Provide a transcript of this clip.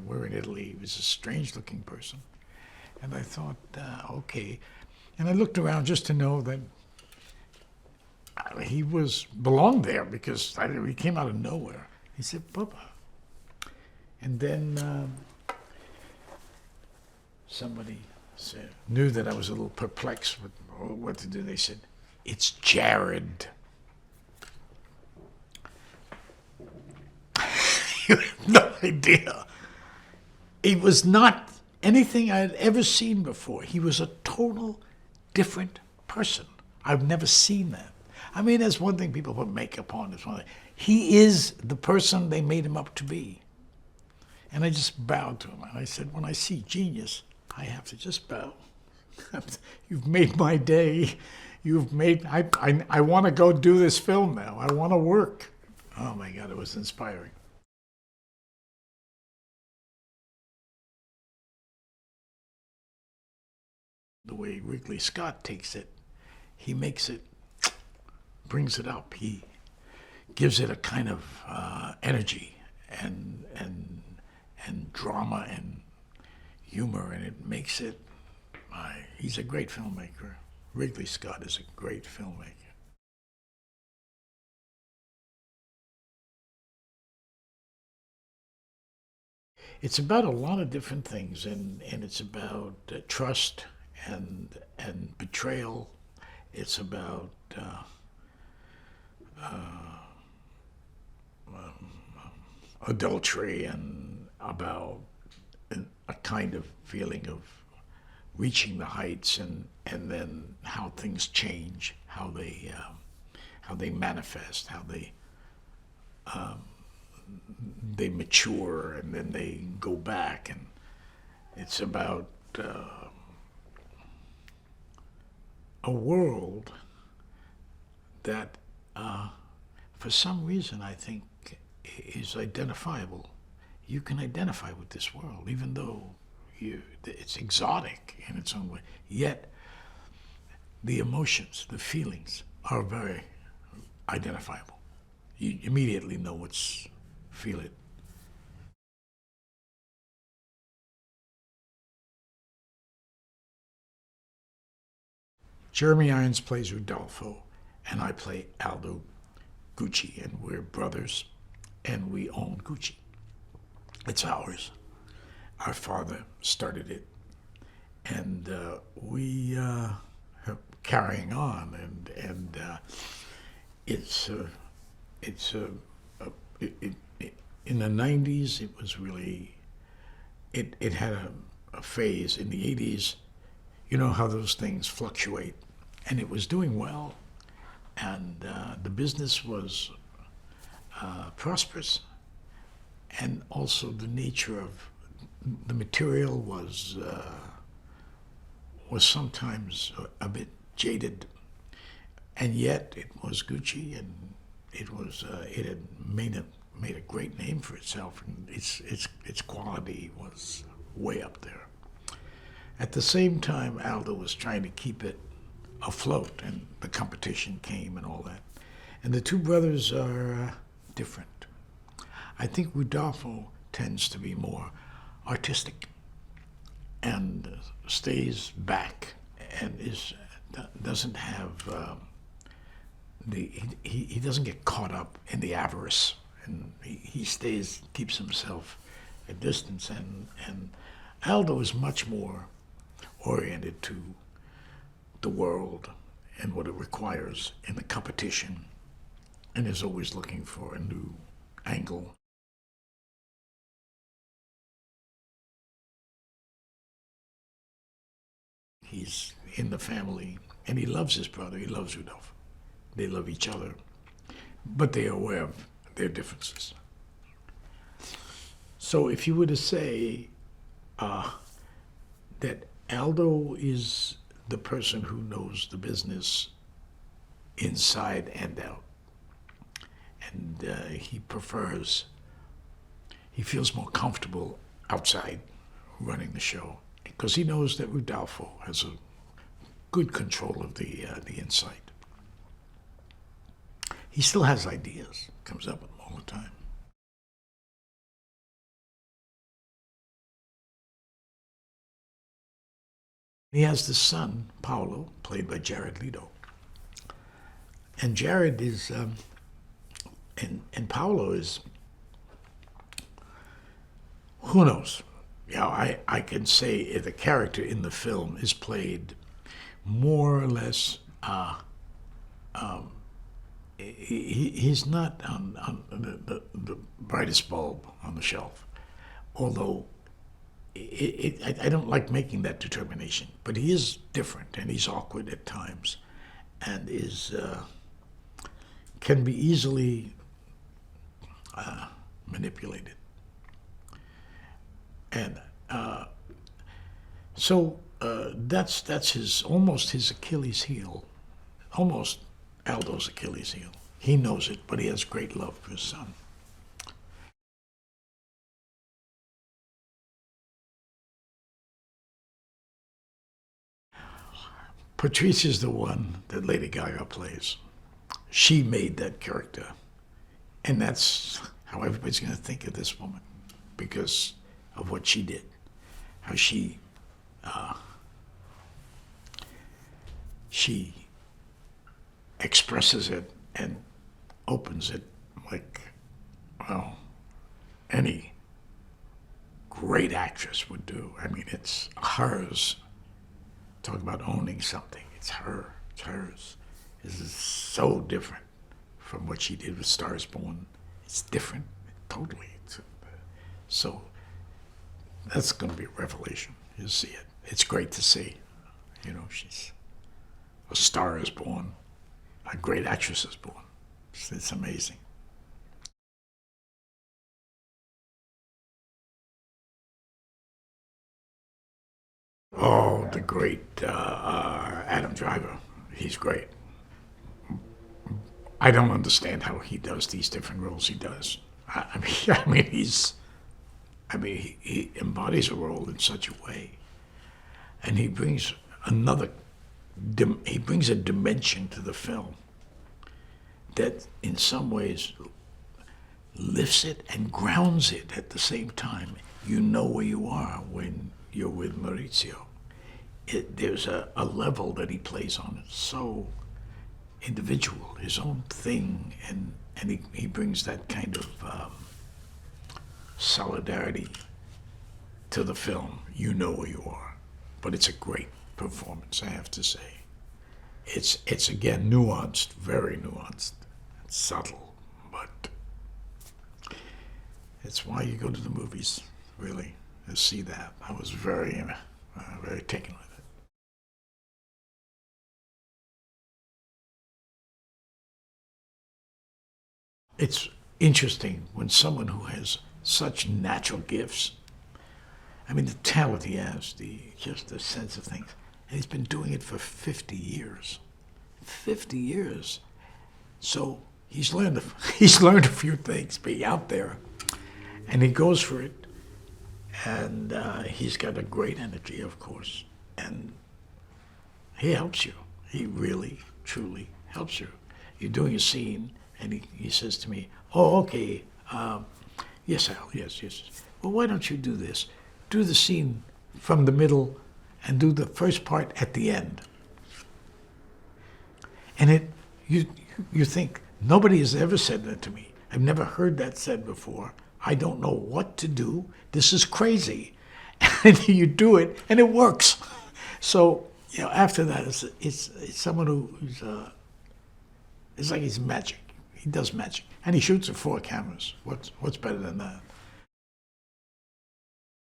We're in Italy. He was a strange-looking person. And I thought, okay. And I looked around just to know that he belonged there because he came out of nowhere. He said, Bubba. And then somebody knew that I was a little perplexed with what to do. They said, it's Jared. You have no idea. He was not anything I had ever seen before. He was a total different person. I've never seen that. I mean, that's one thing people put makeup on. It's one thing. He is the person they made him up to be. And I just bowed to him. And I said, when I see genius, I have to just bow. You've made my day. I want to go do this film now. I want to work. Oh my God, it was inspiring. The way Ridley Scott takes it, he makes it, brings it up. He gives it a kind of energy and drama and humor, and it makes it. He's a great filmmaker. Ridley Scott is a great filmmaker. It's about a lot of different things, and it's about trust and betrayal. It's about adultery and about a kind of feeling of reaching the heights and then how things change, how they manifest, how they mature and then they go back, and it's about a world that for some reason I think is identifiable. You can identify with this world even though it's exotic in its own way, yet the emotions, the feelings are very identifiable. You immediately know feel it. Jeremy Irons plays Rudolfo, and I play Aldo Gucci, and we're brothers, and we own Gucci. It's ours. Our father started it, and we are carrying on, and in the 90s, it was really, it had a phase. In the 80s, you know how those things fluctuate. And it was doing well. And the business was prosperous. And also the nature of the material was sometimes a bit jaded. And yet it was Gucci, and it had made a great name for itself, and its quality was way up there. At the same time, Aldo was trying to keep it afloat, and the competition came and all that. And the two brothers are different. I think Rudolfo tends to be more artistic and stays back and doesn't have he doesn't get caught up in the avarice, and he keeps himself at distance, and Aldo is much more oriented to the world and what it requires in the competition, and is always looking for a new angle. He's in the family, and he loves his brother. He loves Rudolph. They love each other, but they are aware of their differences. So if you were to say that Aldo is the person who knows the business inside and out, and he feels more comfortable outside running the show because he knows that Rudolfo has a good control of the inside. He still has ideas, comes up with them all the time. He has the son, Paolo, played by Jared Leto. And Jared is, and Paolo is, who knows? I can say the character in the film is played more or less. He's not on the brightest bulb on the shelf, although I don't like making that determination. But he is different, and he's awkward at times, and is can be easily manipulated. And so that's his almost his Achilles heel, almost Aldo's Achilles heel. He knows it, but he has great love for his son. Patrice is the one that Lady Gaga plays. She made that character, and that's how everybody's going to think of this woman because of what she did, how she expresses it and opens it like, well, any great actress would do. I mean, it's hers. Talk about owning something. It's her. It's hers. This is so different from what she did with Stars Born. It's different, totally. So that's going to be a revelation. You'll see it. It's great to see. You know, she's a star is born. A great actress is born. It's amazing. Oh, the great Adam Driver. He's great. I don't understand how he does these different roles he does. He embodies a role in such a way, and he brings a dimension to the film that, in some ways, lifts it and grounds it at the same time. You know where you are when you're with Maurizio. There's a level that he plays on. It's so individual, his own thing, and he brings that kind of solidarity to the film. You know where you are, but it's a great performance, I have to say. It's again nuanced, very nuanced, subtle, but it's why you go to the movies, really, to see that. I was very, very taken with it. It's interesting when someone who has such natural gifts, I mean, the talent he has, just the sense of things, and he's been doing it for 50 years. 50 years. So he's learned a few things being out there, and he goes for it, and he's got a great energy, of course, and he helps you. He really, truly helps you. You're doing a scene, and he says to me, "Oh, okay, yes, Al, yes. Well, why don't you do this? Do the scene from the middle and do the first part at the end." And you think, nobody has ever said that to me. I've never heard that said before. I don't know what to do. This is crazy. And you do it, and it works. So, after that, it's someone who's, it's like he's magic. He does magic. And he shoots with 4 cameras. What's better than that?